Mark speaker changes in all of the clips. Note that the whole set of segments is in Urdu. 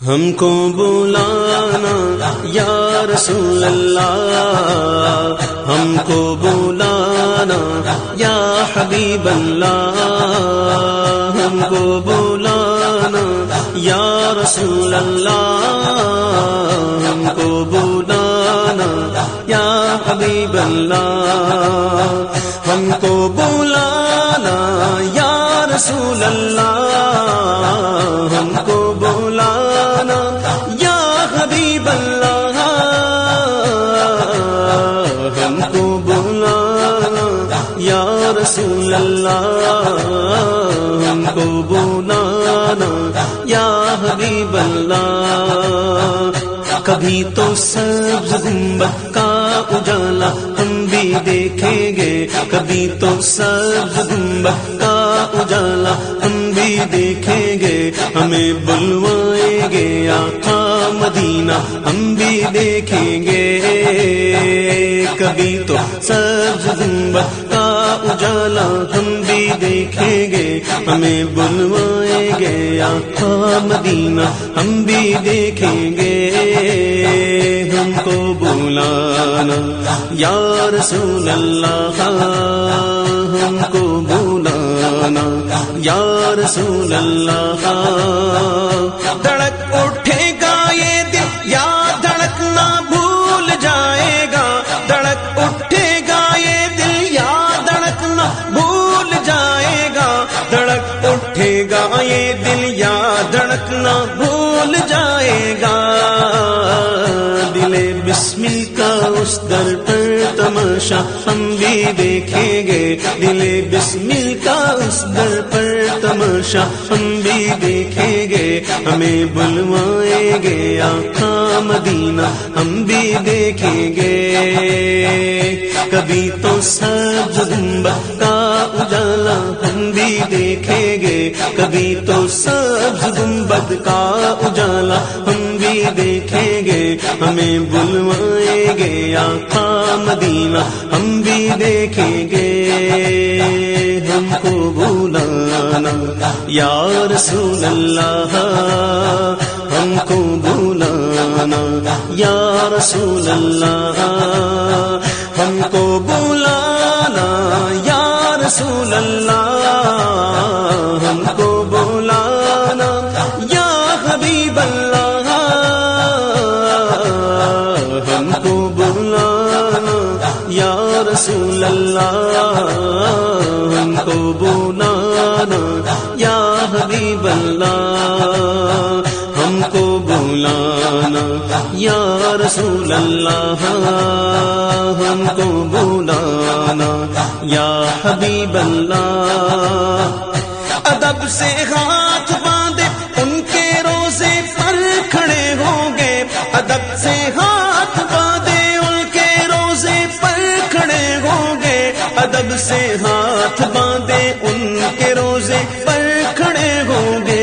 Speaker 1: ہم کو بلانا یا رسول اللہ، ہم کو بلانا یا حبیب اللہ، ہم کو بلانا یا رسول اللہ، ہم کو بلانا یا حبیب اللہ، ہم کو بلانا یا رسول اللہ، ہم کو بلانا یا حبیب اللہ، ہم کو بلانا یا رسول اللہ، ہم کو بلانا یا حبیب اللہ۔ کبھی تو سبز گنبد کا اجالا ہم بھی دیکھیں گے، کبھی تو سبز گنبد کا اجالا ہم بھی دیکھیں گے، ہمیں بلوائیں گے آقا مدینہ ہم بھی دیکھیں گے، کبھی تو سبز گنبد کا اجالا ہم بھی دیکھیں گے، ہمیں بلوائیں گے آقا مدینہ ہم بھی دیکھیں گے، ہم کو بلانا یا رسول اللہ، ہم کو بلانا یا رسول اللہ۔ دھڑک اٹھے گا یہ دل یا دھڑکنا بھول جائے گا، دھڑک اٹھے گا یہ دل یا دھڑکنا بھول جائے گا، دھڑک اٹھے گا یہ دل یا دھڑکنا بھول جائے گا، دل بسمل کا اس در پر تماشا ہم بھی دیکھیں گے، دل بسمل کا اس در پر تماشا ہم بھی دیکھیں گے، ہمیں بلوائیں گے آقا مدینہ ہم بھی دیکھیں گے، کبھی تو سبز گنبد کا اجالا ہم بھی دیکھیں گے، کبھی تو سبز گنبد کا اجالا ہم بھی دیکھیں گے، ہمیں بلوائیں گے آقا مدینہ ہم بھی دیکھیں گے، ہم کو بلانا یا رسول اللہ، ہم کو بلانا یا رسول اللہ، ہم کو بلانا یا رسول اللہ، ہم کو بلانا یا حبیب اللہ، ہم کو بلانا یا رسول اللہ، ہم کو بلانا یا حبیب اللہ، ہم کو بلانا یا رسول اللہ، ہم کو بلانا یا حبیب اللہ۔ ادب سے ہاتھ باندھے ان کے روزے پر کھڑے ہوں گے، ادب سے ہاتھ باندھے ان کے روزے پر کھڑے ہوں گے، ادب سے ہاتھ باندھے ان کے روزے پر کھڑے ہوں گے،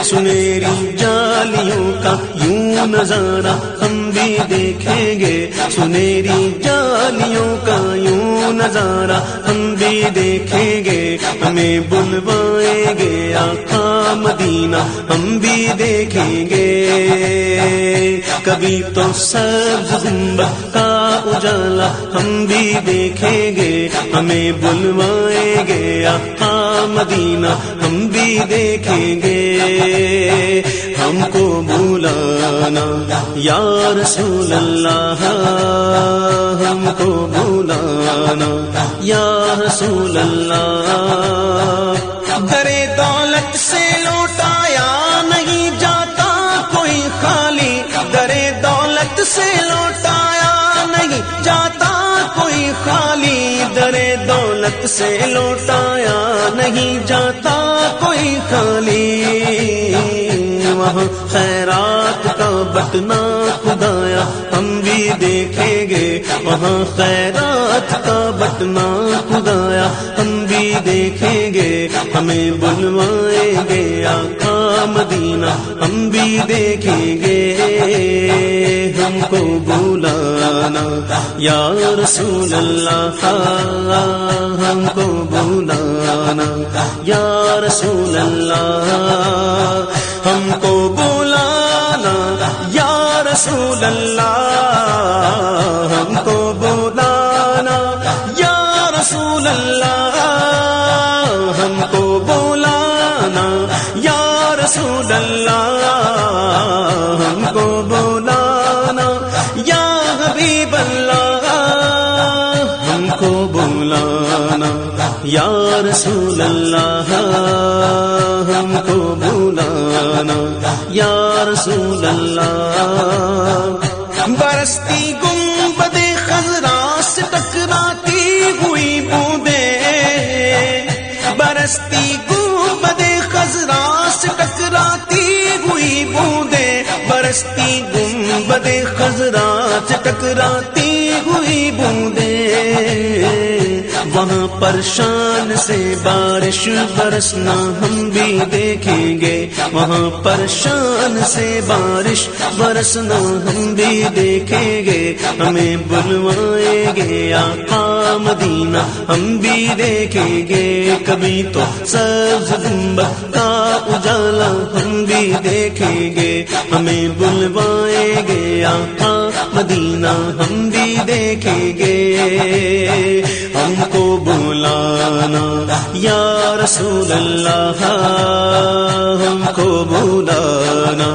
Speaker 1: سنہری جالیوں کا یوں نظارہ ہم بھی دیکھیں گے، سنہری جالیوں کا یوں نظارہ ہم بھی دیکھیں گے، ہمیں بلوائیں گے آقا مدینہ ہم بھی دیکھیں گے، کبھی تو سبز گنبد کا اجالا ہم بھی دیکھیں گے، ہمیں بلوائیں گے آقا مدینہ ہم بھی دیکھیں گے، ہم کو بلانا یا رسول اللہ، ہم کو بلانا یا رسول اللہ، درے دولت سے لوٹایا نہیں جاتا کوئی خالی، درے دولت سے لوٹایا نہیں جاتا کوئی خالی، درے دولت سے لوٹایا نہیں جاتا کوئی خالی، وہاں خیرات کا بٹنا خدایا ہم بھی دیکھیں گے، وہاں خیرات کا بٹنا خدایا ہم بھی دیکھیں گے، ہمیں بلوائیں گے آقا مدینہ ہم بھی دیکھیں گے، ہم کو بلانا یا رسول اللہ، ہم کو بلانا یا رسول اللہ، ہم کو رسول اللہ ہم کو بلانا، یا رسول اللہ ہم کو بلانا، یا رسول اللہ ہم کو بلانا، یا حبیب اللہ ہم کو بلانا، یا رسول اللہ ہم کو بلانا، یا رسول اللہ۔ برستی گنبد خضرا سے ٹکراتی ہوئی بوندیں، برستی گنبد خضرا سے ٹکراتی ہوئی بوندیں، برستی گنبد خضرا سے ٹکراتی ہوئی بوندیں، وہاں پر شان سے بارش برسنا ہم بھی دیکھیں گے، وہاں پر شان سے بارش برسنا ہم بھی دیکھیں گے، ہمیں بلوائیں گے آقا مدینہ ہم بھی دیکھیں گے، کبھی تو سبز گنبد کا اجالا ہم بھی دیکھیں گے، ہمیں بلوائیں گے آقا مدینہ ہم بھی دیکھیں گے، ہم کو بلانا یا رسول اللہ ہم کو بلانا،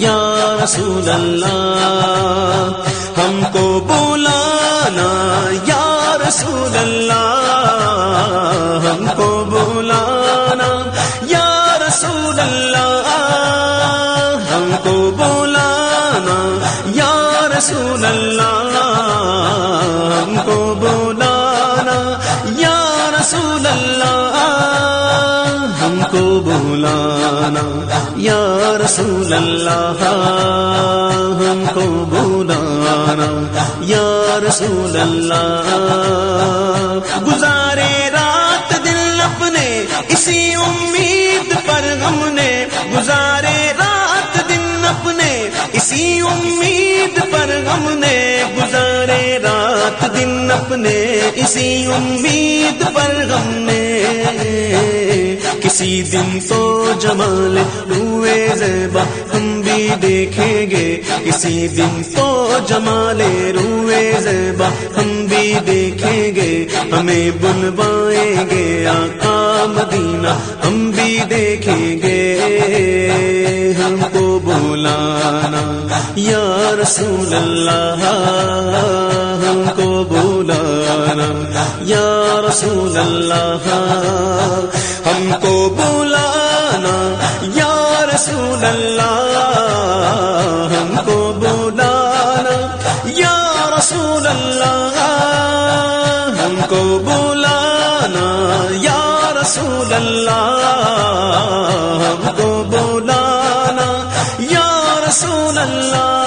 Speaker 1: یا رسول اللہ ہم کو بلانا، یا رسول اللہ ہم کو بلانا، یا رسول اللہ ہم کو بلانا، یا رسول اللہ ہم کو بلانا، یا رسول اللہ ہم کو بلانا، یا رسول اللہ ہم کو بلانا، یا رسول اللہ۔ گزارے رات دل اپنے اسی امید پر ہم نے، گزارے رات دن اپنے اسی امید پر ہم نے، گزارے رات دن اپنے اسی امید پر ہم نے، کسی دن تو جمال روئے زیبا ہم بھی دیکھیں گے، کسی دن تو جمال روئے زیبا ہم بھی دیکھیں گے، ہمیں بلوائیں گے آقا مدینہ ہم بھی دیکھیں گے، ہم کو بلانا یا رسول اللہ ہم کو بلانا، یا رسول اللہ ہم کو بلانا، یا رسول اللہ ہم کو بلانا، یا رسول اللہ ہم کو بلانا، یا رسول اللہ ہم کو بلانا، یا رسول اللہ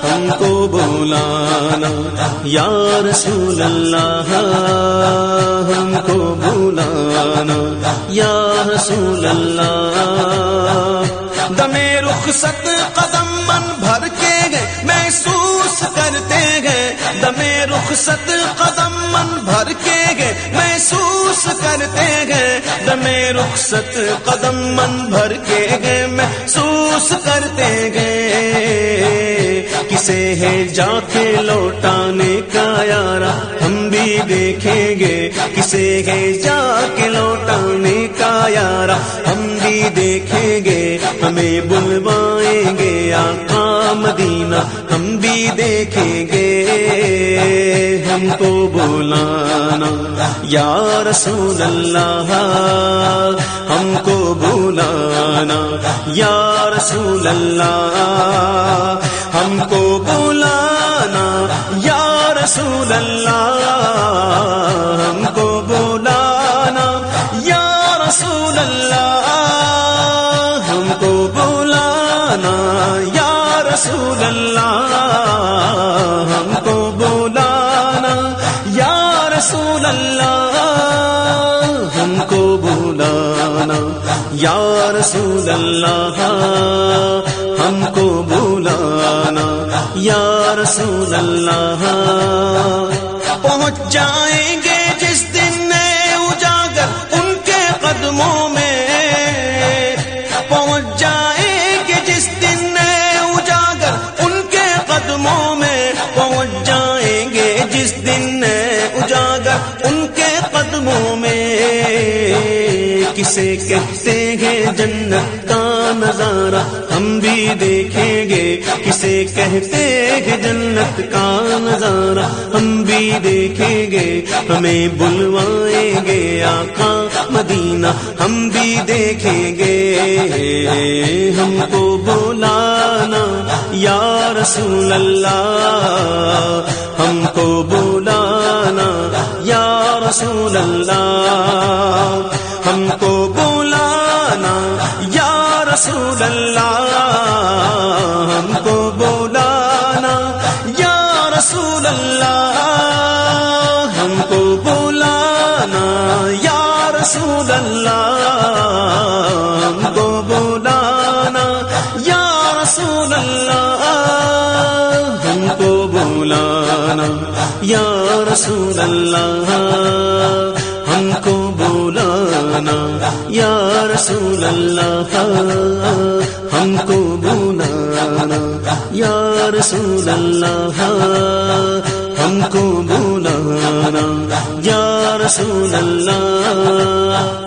Speaker 1: ہم کو بلانا، یا رسول اللہ ہم کو بلانا، یا رسول اللہ۔ دمے رخصت قدم من بھر کے گئے محسوس کرتے گئے، دمے رخصت قدم من بھر کے گئے محسوس کرتے گئے، دمے رخصت قدم من بھر کے گئے محسوس کرتے گئے، کسے ہے جا کے لوٹانے کا یارا ہم بھی دیکھیں گے، کسے ہے جا کے لوٹانے کا یارا ہم بھی دیکھیں گے، ہمیں بلوائیں گے آقا مدینہ ہم بھی دیکھیں گے، ہم کو بلانا یا رسول اللہ ہم کو بلانا، یا رسول اللہ ہم کو بلانا، یا رسول اللہ ہم کو بلانا، یا رسول اللہ ہم کو بلانا، یا رسول اللہ ہم کو بلانا، یا رسول اللہ ہم کو بلانا، یا رسول اللہ ہم کو بلانا، یا رسول اللہ۔ پہنچ جائیں گے جس دن اجاگر ان کے قدموں میں، پہنچ جائیں گے جس دن اجاگر کسے کہتے ہیں جنت کا نظارہ ہم بھی دیکھیں گے، کسے کہتے ہیں جنت کا نظارہ ہم بھی دیکھیں گے، ہمیں بلوائیں گے آقا مدینہ ہم بھی دیکھیں گے، ہم کو بلانا یا رسول اللہ، ہم کو بلانا یا رسول اللہ، ہم کو بلانا یا رسول اللہ، ہم کو بلانا یا رسول اللہ، ہم کو بلانا یا رسول اللہ، ہم کو بلانا یا رسول اللہ، ہم کو بلانا یا رسول اللہ، ہم کو بلانا یا رسول اللہ، ہم کو بلانا یا رسول اللہ، ہم کو بلانا یا رسول اللہ۔